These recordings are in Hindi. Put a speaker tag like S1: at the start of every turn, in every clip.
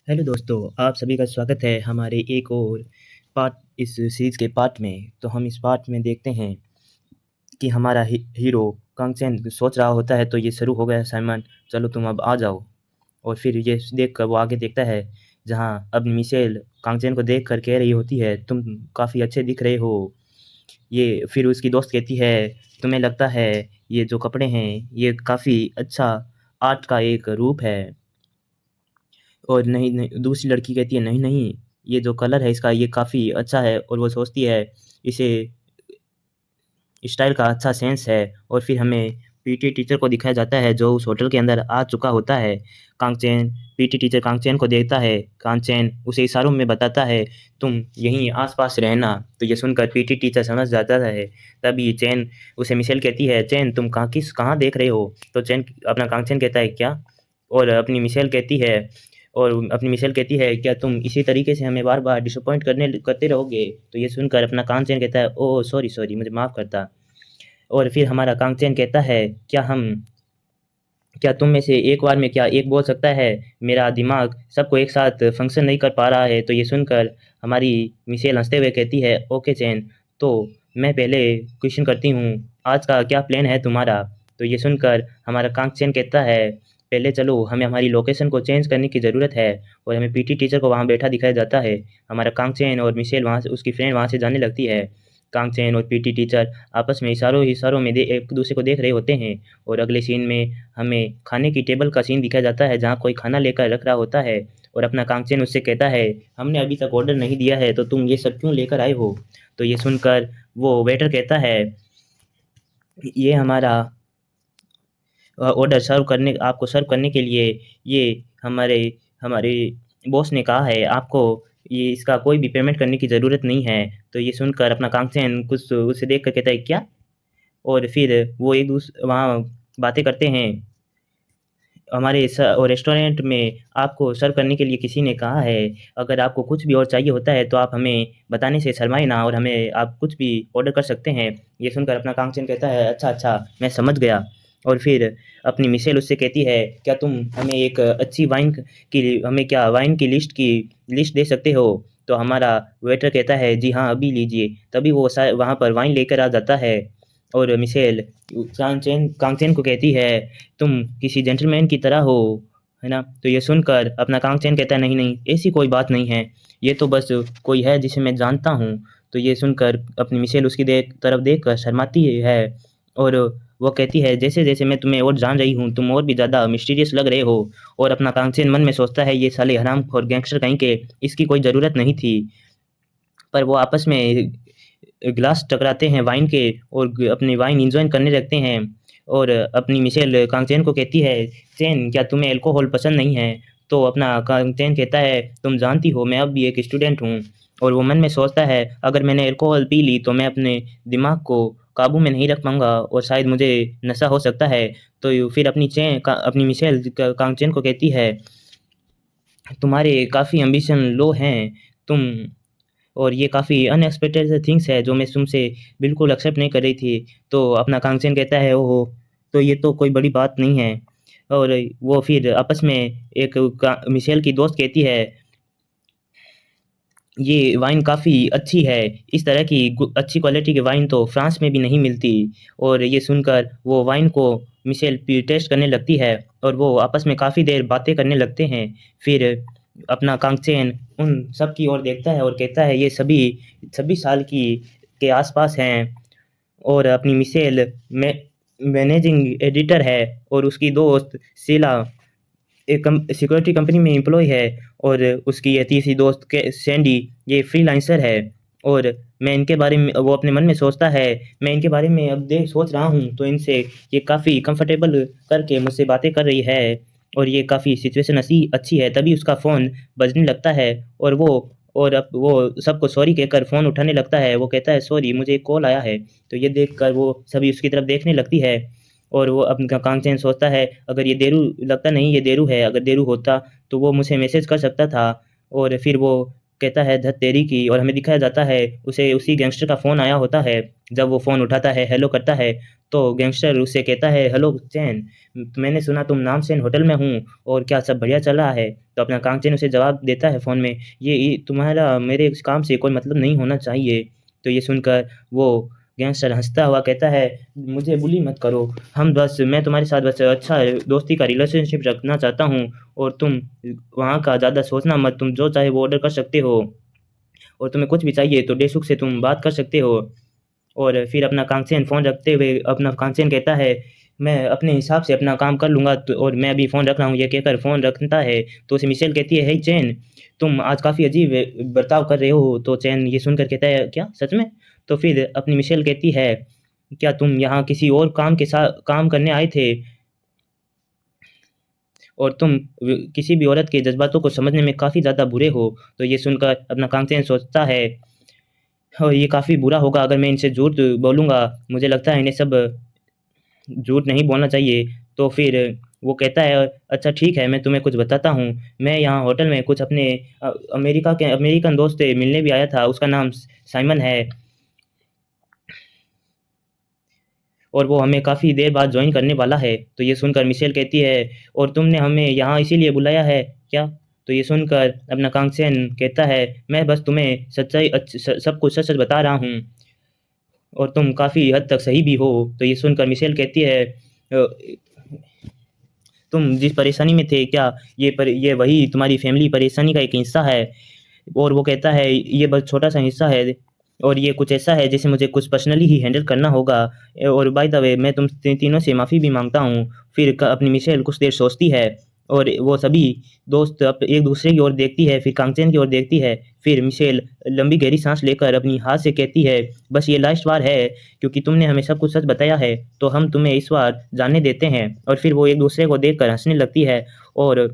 S1: हेलो दोस्तों, आप सभी का स्वागत है हमारे एक और पार्ट इस सीरीज़ के पार्ट में। तो हम इस पार्ट में देखते हैं कि हमारा हीरो कांगचेन सोच रहा होता है, तो ये शुरू हो गया साइमन, चलो तुम अब आ जाओ। और फिर ये देखकर वो आगे देखता है, जहाँ अब मिशेल कांगचेन को देखकर कह रही होती है, तुम काफ़ी अच्छे दिख रहे हो। ये फिर उसकी दोस्त कहती है, तुम्हें लगता है ये जो कपड़े हैं, ये काफ़ी अच्छा आर्ट का एक रूप है। और नहीं, नहीं, दूसरी लड़की कहती है, नहीं, नहीं, ये जो कलर है इसका, ये काफ़ी अच्छा है। और वो सोचती है, इसे स्टाइल का अच्छा सेंस है। और फिर हमें पीटी टीचर को दिखाया जाता है, जो उस होटल के अंदर आ चुका होता है। कांगचेन पीटी टीचर कांगचेन को देखता है, कांगचेन उसे इशारों में बताता है, तुम यहीं आस-पास रहना। तो ये सुनकर पीटी टीचर समझ जाता है। तभी चैन उसे मिशेल कहती है, चैन तुम कहाँ देख रहे हो? तो चैन अपना कांगचेन कहता है, क्या? और अपनी मिशेल कहती है, क्या तुम इसी तरीके से हमें बार-बार डिसअपॉइंट करते रहोगे? तो ये सुनकर अपना कांगचेन कहता है, ओह! सॉरी, सॉरी, मुझे माफ़ करता। और फिर हमारा कांगचेन कहता है, क्या तुम में से एक बार में क्या एक बोल सकता है? मेरा दिमाग सबको एक साथ फ़ंक्शन नहीं कर पा रहा है। तो ये सुनकर हमारी मिशेल हँसते हुए कहती है, ओके चैन, तो मैं पहले क्वेश्चन करती हूँ, आज का क्या प्लान है तुम्हारा? तो ये सुनकर हमारा कांगचेन कहता है, पहले चलो हमें हमारी लोकेशन को चेंज करने की ज़रूरत है। और हमें पीटी टीचर को वहाँ बैठा दिखाया जाता है। हमारा कांगचेन और मिशेल वहाँ से उसकी फ्रेंड वहाँ से जाने लगती है। कांगचेन और पीटी टीचर आपस में इशारों में एक दूसरे को देख रहे होते हैं। और अगले सीन में हमें खाने की टेबल का सीन दिखाया जाता है, जहाँ कोई खाना लेकर रख रहा होता है। और अपना कांगचेन उससे कहता है, हमने अभी तक ऑर्डर नहीं दिया है, तो तुम ये सब क्यों लेकर आए हो? तो ये सुनकर वो वेटर कहता है, ये हमारा ऑर्डर आपको सर्व करने के लिए ये हमारे हमारे बॉस ने कहा है, आपको ये इसका कोई भी पेमेंट करने की ज़रूरत नहीं है। तो ये सुनकर अपना कांगचेन कुछ उसे देख कर कहता है, क्या? और फिर वो वहाँ बातें करते हैं। हमारे रेस्टोरेंट में आपको सर्व करने के लिए किसी ने कहा है, अगर आपको कुछ भी और चाहिए होता है तो आप हमें बताने से शर्माएँ ना, और हमें आप कुछ भी ऑर्डर कर सकते हैं। ये सुनकर अपना कांगचेन कहता है, अच्छा, अच्छा, मैं समझ गया। और फिर अपनी मिशेल उससे कहती है, क्या तुम हमें एक अच्छी वाइन की लिस्ट दे सकते हो? तो हमारा वेटर कहता है, जी हाँ, अभी लीजिए। तभी वो वहाँ पर वाइन लेकर आ जाता है। और मिशेल कांगचेन को कहती है, तुम किसी जेंटलमैन की तरह हो, है ना? तो ये सुनकर अपना कांगचेन कहता है, नहीं, नहीं, ऐसी कोई बात नहीं है, ये तो बस कोई है जिसे मैं जानता हूँ। तो ये सुनकर अपनी मिशेल उसकी तरफ देखकर शर्माती है। और वो कहती है, जैसे जैसे मैं तुम्हें और जान रही हूँ, तुम और भी ज़्यादा मिस्टीरियस लग रहे हो। और अपना कांगचेन मन में सोचता है, ये साले हरामखोर गैंगस्टर कहीं के, इसकी कोई ज़रूरत नहीं थी। पर वो आपस में ग्लास टकराते हैं वाइन के, और अपनी वाइन इंजॉय करने लगते हैं। और अपनी मिशेल कांगचेन को कहती है, चेन क्या तुम्हें अल्कोहल पसंद नहीं है? तो अपना कांगचेन कहता है, तुम जानती हो मैं अब भी एक स्टूडेंट हूँ। और वो मन में सोचता है, अगर मैंने अल्कोहल पी ली तो मैं अपने दिमाग को काबू में नहीं रख पाऊंगा, और शायद मुझे नशा हो सकता है। तो फिर अपनी मिशेल कांगचेन को कहती है, तुम्हारे काफ़ी एम्बिशन लो हैं, तुम और ये काफ़ी अनएक्सपेक्टेड से थिंग्स है जो मैं तुमसे बिल्कुल एक्सेप्ट नहीं कर रही थी। तो अपना कांगचेन कहता है, ओहो! तो ये तो कोई बड़ी बात नहीं है। और वो फिर आपस में एक का मिशेल की दोस्त कहती है, ये वाइन काफ़ी अच्छी है, इस तरह की अच्छी क्वालिटी की वाइन तो फ्रांस में भी नहीं मिलती। और ये सुनकर वो वाइन को मिशेल टेस्ट करने लगती है, और वो आपस में काफ़ी देर बातें करने लगते हैं। फिर अपना कांगचेन उन सब की ओर देखता है और कहता है, ये सभी 26 साल की के आसपास हैं। और अपनी मिशेल मैनेजिंग एडिटर है, और उसकी दोस्त शीला एक सिक्योरिटी कंपनी में एम्प्लॉय है। और उसकी ये तीसरी दोस्त के सैंडी, ये फ्रीलांसर है। और मैं इनके बारे में वो अपने मन में सोचता है, मैं इनके बारे में अब देख सोच रहा हूँ, तो इनसे ये काफ़ी कंफर्टेबल करके मुझसे बातें कर रही है, और ये काफ़ी सिचुएशन अच्छी है। तभी उसका फ़ोन बजने लगता है, और अब वो सबको सॉरी कहकर फ़ोन उठाने लगता है। वो कहता है, सॉरी, मुझे एक कॉल आया है। तो ये देखकर वो सभी उसकी तरफ देखने लगती है। और वो अपना कांगचेन सोचता है, अगर ये देरू होता तो वो मुझे मैसेज कर सकता था। और फिर वो कहता है धत तेरी की, और हमें दिखाया जाता है उसे उसी गैंगस्टर का फ़ोन आया होता है। जब वो फ़ोन उठाता है, हेलो करता है, तो गैंगस्टर उससे कहता है, हेलो चैन, मैंने सुना तुम नामचैन होटल में हूँ और क्या सब बढ़िया चल रहा है? तो अपना कांगचैन उसे जवाब देता है फ़ोन में, ये तुम्हारा मेरे इस काम से कोई मतलब नहीं होना चाहिए। तो ये सुनकर वो गैंगस्टर हँसता हुआ कहता है, मुझे बुली मत करो, मैं तुम्हारे साथ बस अच्छा दोस्ती का रिलेशनशिप रखना चाहता हूँ, और तुम वहाँ का ज़्यादा सोचना मत, तुम जो चाहे वो ऑर्डर कर सकते हो, और तुम्हें कुछ भी चाहिए तो डेसुख से तुम बात कर सकते हो। और फिर अपना कांगचेन फ़ोन रखते हुए अपना कांगचेन कहता है, मैं अपने हिसाब से अपना काम कर लूँगा, तो और मैं अभी फ़ोन रख रहा हूँ, ये कहकर फ़ोन रखता है। तो उसे मिशेल कहती है, हे चैन, तुम आज काफ़ी अजीब बर्ताव कर रहे हो। तो चैन ये सुनकर कहता है, क्या सच में? तो फिर अपनी मिशेल कहती है, क्या तुम यहाँ किसी और काम करने आए थे, और तुम किसी भी औरत के जज्बातों को समझने में काफ़ी ज़्यादा बुरे हो। तो ये सुनकर अपना कांगचेन सोचता है, हाँ, ये काफ़ी बुरा होगा अगर मैं इनसे झूठ बोलूँगा, मुझे लगता है इन्हें सब झूठ नहीं बोलना चाहिए। तो फिर वो कहता है, अच्छा ठीक है, मैं तुम्हें कुछ बताता हूँ। मैं यहाँ होटल में कुछ अपने अमेरिकन दोस्त से मिलने भी आया था, उसका नाम साइमन है, और वो हमें काफ़ी देर बाद जॉइन करने वाला है। तो ये सुनकर मिशेल कहती है, और तुमने हमें यहाँ इसीलिए बुलाया है क्या? तो ये सुनकर अपना कांगचेन कहता है, मैं बस तुम्हें सच्चाई सब कुछ सच-सच बता रहा हूँ, और तुम काफ़ी हद तक सही भी हो। तो ये सुनकर मिशेल कहती है, तुम जिस परेशानी में थे, क्या ये वही तुम्हारी फैमिली परेशानी का एक हिस्सा है? और वो कहता है, ये बस छोटा-सा हिस्सा है, और ये कुछ ऐसा है जिसे मुझे कुछ पर्सनली ही हैंडल करना होगा। और बाय द वे मैं तुम तीनों से माफ़ी भी माँगता हूँ। फिर क अपनी मिशेल कुछ देर सोचती है, और वो सभी दोस्त एक-दूसरे की ओर देखती है, फिर कांगचेन की ओर देखती है। फिर मिशेल लंबी गहरी साँस लेकर अपनी हाथ से कहती है, बस ये लास्ट बार है, क्योंकि तुमने हमें सब कुछ सच बताया है, तो हम तुम्हें इस बार जाने देते हैं। और फिर वो एक-दूसरे को देखकर हँसने लगती है, और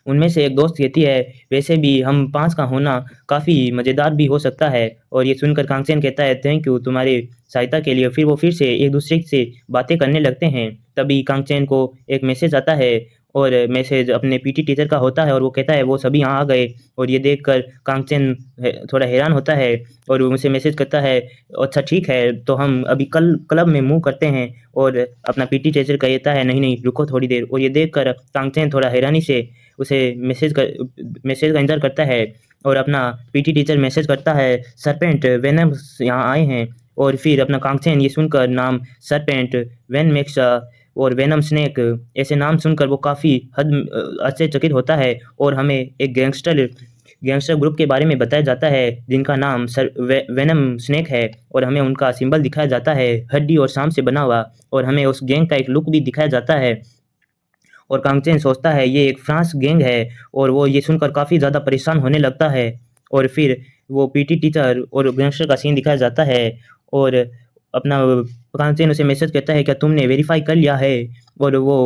S1: उनमें से एक दोस्त कहती है, वैसे भी हम 5 का होना काफ़ी मज़ेदार भी हो सकता है। और ये सुनकर कांगचेन कहता है, थैंक यू तुम्हारी सहायता के लिए। फिर वो फिर से एक-दूसरे से बातें करने लगते हैं। तभी कांगचेन को एक मैसेज आता है, और मैसेज अपने पीटी टीचर का होता है, और वो कहता है वो सभी यहाँ आ गए। और ये देखकर कांगचेन थोड़ा हैरान होता है, और वो उनसे मैसेज करता है, अच्छा ठीक है, तो हम अभी कल क्लब में मूव करते हैं। और अपना पीटी टीचर कहता है, नहीं नहीं रुको थोड़ी देर। और ये देखकर कांगचेन थोड़ा हैरानी से उसे मैसेज का इंतज़ार करता है, और अपना पीटी टीचर मैसेज करता है, सरपेंट वेनम्स यहाँ आए हैं। और फिर अपना कांगचेन ये सुनकर नाम सरपेंट, वेनमेक्सा और वेनम स्नेक ऐसे नाम सुनकर वो काफ़ी आश्चर्यचकित होता है, और हमें एक गैंगस्टर ग्रुप के बारे में बताया जाता है जिनका नाम वेनम स्नेक है, और हमें उनका सिंबल दिखाया जाता है हड्डी और सांप से बना हुआ, और हमें उस गैंग का एक लुक भी दिखाया जाता है। और कांगचेन सोचता है ये एक फ्रांस गैंग है, और वो ये सुनकर काफ़ी ज़्यादा परेशान होने लगता है। और फिर वो पीटी टीचर और गैंगस्टर का सीन दिखाया जाता है, और अपना कांगचेन उसे मैसेज करता है, क्या तुमने वेरीफाई कर लिया है? और वो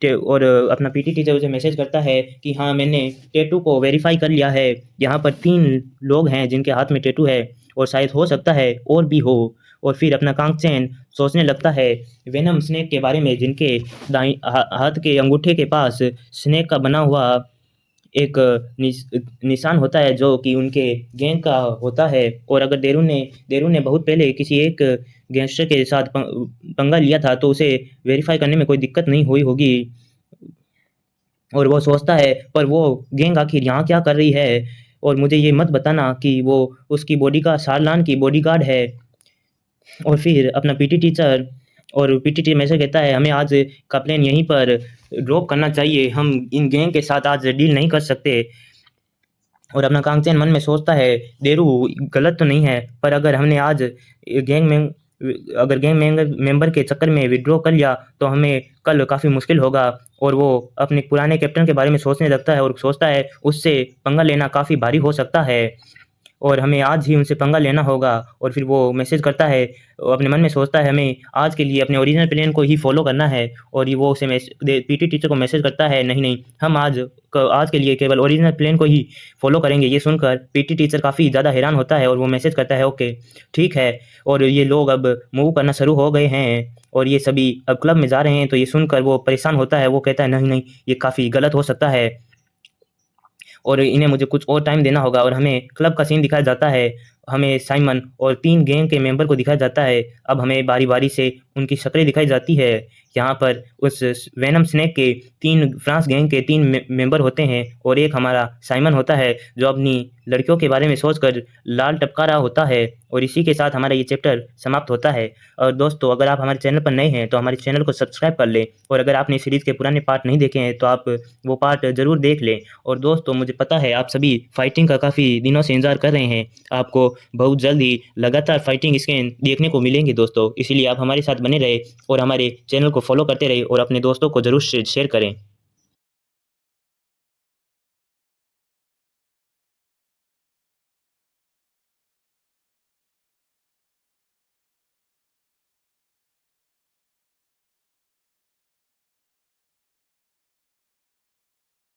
S1: और अपना पीटी टीचर उसे मैसेज करता है कि हाँ, मैंने टैटू को वेरीफाई कर लिया है। यहाँ पर 3 लोग हैं जिनके हाथ में टैटू है, और शायद हो सकता है और भी हो। और फिर अपना कांगचेन सोचने लगता है वेनम स्नेक के बारे में, जिनके हाथ के अंगूठे के पास स्नेक का बना हुआ एक निशान होता है, जो कि उनके गैंग का होता है। और अगर देरू ने बहुत पहले किसी एक गैंगस्टर के साथ पंगा लिया था, तो उसे वेरीफाई करने में कोई दिक्कत नहीं हुई होगी। और वो सोचता है, पर वो गैंग आखिर यहाँ क्या कर रही है, और मुझे ये मत बताना कि वो उसकी सारलान की बॉडीगार्ड है। और फिर अपना पीटी टीचर मैसेज कहता है, हमें आज का प्लान यहीं पर ड्रॉप करना चाहिए, हम इन गैंग के साथ आज डील नहीं कर सकते। और अपना कांगचेन मन में सोचता है, देरू गलत तो नहीं है, पर अगर गैंग मेंबर के चक्कर में विड्रॉ कर लिया, तो हमें कल काफ़ी मुश्किल होगा। और वो अपने पुराने कैप्टन के बारे में सोचने लगता है, और सोचता है उससे पंगा लेना काफ़ी भारी हो सकता है, और हमें आज ही उनसे पंगा लेना होगा। और फिर वो मैसेज करता है, अपने मन में सोचता है, हमें आज के लिए अपने ओरिजिनल प्लान को ही फॉलो करना है। और ये वो उसे पीटी टीचर को मैसेज करता है, नहीं नहीं, हम आज के लिए केवल ओरिजिनल प्लान को ही फॉलो करेंगे। ये सुनकर पीटी टीचर काफ़ी ज़्यादा हैरान होता है, और वो मैसेज करता है, ओके ठीक है। और ये लोग अब मूव करना शुरू हो गए हैं, और ये सभी अब क्लब में जा रहे हैं। तो ये सुनकर वो परेशान होता है, वो कहता है, नहीं नहीं, ये काफ़ी गलत हो सकता है। और इन्हें मुझे कुछ और टाइम देना होगा और हमें क्लब का सीन दिखाया जाता है। हमें साइमन और 3 गैंग के मेंबर को दिखाया जाता है। अब हमें बारी-बारी से उनकी शक्लें दिखाई जाती है। यहाँ पर उस वेनम स्नेक के 3 फ्रांस गैंग के 3 मेंबर होते हैं और एक हमारा साइमन होता है जो अपनी लड़कियों के बारे में सोचकर लाल टपका रहा होता है। और इसी के साथ हमारा ये चैप्टर समाप्त होता है। और दोस्तों, अगर आप हमारे चैनल पर नए हैं तो हमारे चैनल को सब्सक्राइब कर लें, और अगर आपने सीरीज़ के पुराने पार्ट नहीं देखे हैं तो आप वो पार्ट ज़रूर देख लें। और दोस्तों, मुझे पता है आप सभी फाइटिंग का काफ़ी दिनों से इंतज़ार कर रहे हैं। आपको बहुत जल्द ही लगातार फाइटिंग स्कैन देखने को मिलेंगे दोस्तों, इसीलिए आप हमारे साथ बने रहें और हमारे चैनल को फॉलो करते रहें और अपने दोस्तों को ज़रूर शेयर करें।